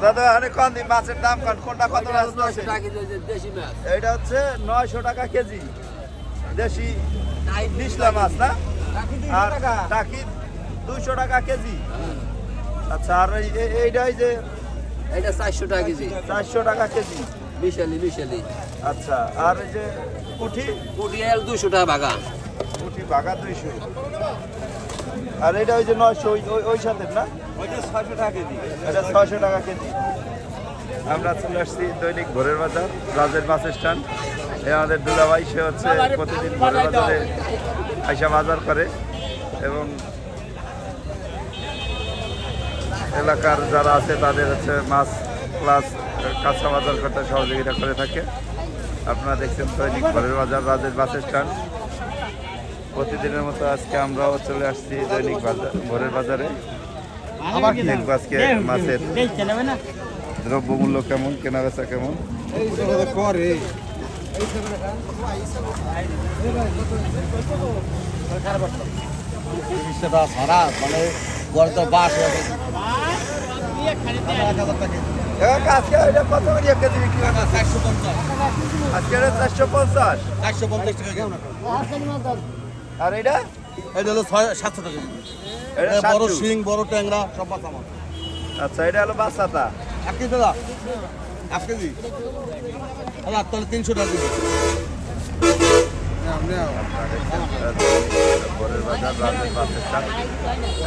দাদা আরে কোন দিন মাছের দাম কোনটা কত আছে? এটা হচ্ছে 900 টাকা কেজি দেশি নিশলা মাছ না? আর টাকি 200 টাকা কেজি। আচ্ছা আর এইটাই যে এটা 400 টাকা কেজি। 400 টাকা কেজি মিশালি। আচ্ছা আর এই যে পুঁটি 200 টাকা ভাগা। পুঁটি ভাগা 200। আর এটা ওই যে 900 ওই সাথে না? ওইটা 600 টাকা কেজি। এটা 600 টাকা কেজি। আমরা চলে আসছি দৈনিক ভোরের বাজার, রাজের বাস স্ট্যান্ড। আমাদের দুলাভাই, সে হচ্ছে প্রতিদিন ভোরের বাজারে আইসা বাজার করে এবং এলাকার যারা আছে তাদের হচ্ছে মাছ প্লাস কাঁচা বাজার করতে সহযোগিতা করে থাকে। আপনারা দেখছেন দৈনিক ভোরের বাজার, রাজের বাস স্ট্যান্ড। প্রতিদিনের মতো আজকে আমরাও চলে আসছি দৈনিক ভোরের বাজারে। দেখবো আজকে মাছের দ্রব্যমূল্য কেমন, কেনা বেচা কেমন। মানে বড় তো বাস আজকে কত করে কেজি বিক্রি হয়? 450। আজকে 450। 450 টাকা। আর এটা হলো 700 টাকা। এটা বড় শিং, বড় ট্যাংরা সব মাছ আমার। আচ্ছা এটা হলো বাসাতা 1 কেজি দাদা, 1 কেজি দাদা, তাহলে 300 টাকা দিবি। ভোরের বাজার, রাজের বাস স্ট্যান্ড।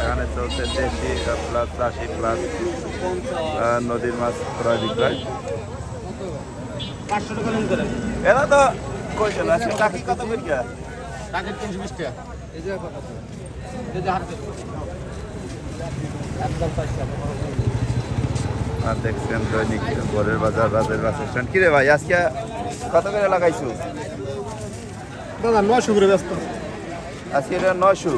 এখানে চলছে দেশি প্লাস চাষি প্লাস নদীর মাছ ক্রয় বিক্রয়। 500 টাকা লেন করে। এরা তো কইছিল আজকে টাকি কত করে? টাকা 320 টাকা। এই যে কত আছে? এই যে হাতে একদম 500 টাকা। আর দেখছেন দৈনিক ভোরের বাজার, রাজের বাস স্ট্যান্ড। কিরে ভাই আজকে কত করে লাগাইছো? দাদা 900 করে ব্যস্ত। আজকে এটা 900।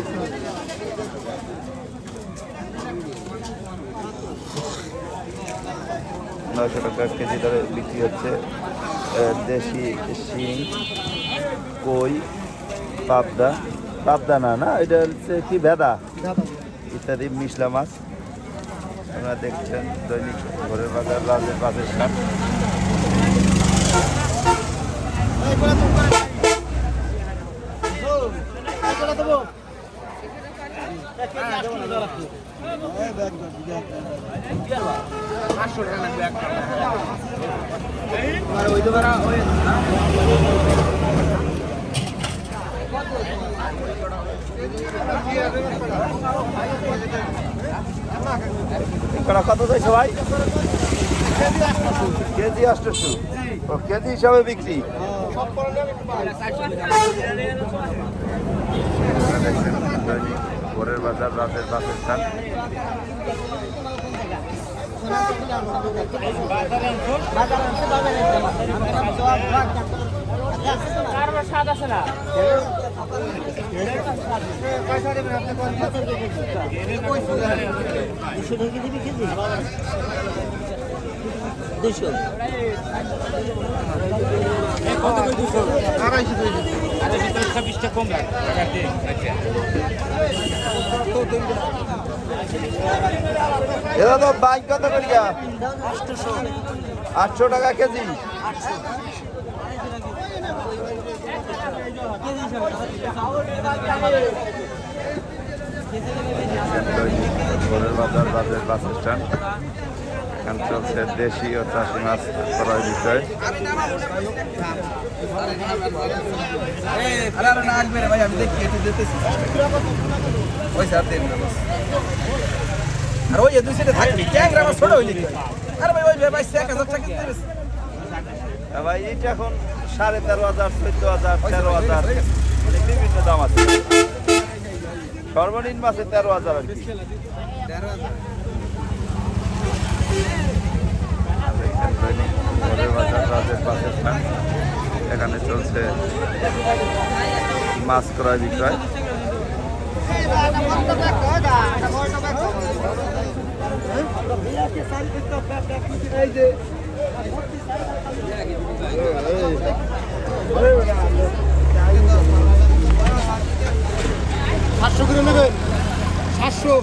টাকা কেজি দরে বিক্রি হচ্ছে দেশি শিং, কই, পাবদা না এটা হচ্ছে কি ভেদা ইত্যাদি মিশলা মাছ। আপনারা দেখছেন দৈনিক ভোরের বাজার, রাজের বাস স্ট্যান্ড। কত চাইছো ভাই? কেজি 800। ও কেজি হিসাবে বিক্রি। ভোরের বাজার, রাতের বাস স্ট্যান্ড। স্বাদ আছে না কম এরা তো বাইক কত করে? 800 টাকা কেজি। ভোরের বাজার, রাজের বাস স্ট্যান্ড। এখানে চলছে দেশি ও চাষি মাছ ক্রয় বিক্রয়। ভাই এটা এখন 13,500, 14,000, 13,000 বিভিন্ন দাম আছে। সর্বনিম্ন আছে 13,000 আর কি। ভোরের বাজার, রাজের বাস স্ট্যান্ড। এখানে চলছে মাছ ক্রয় বিক্রয়। করে নেবেন 700।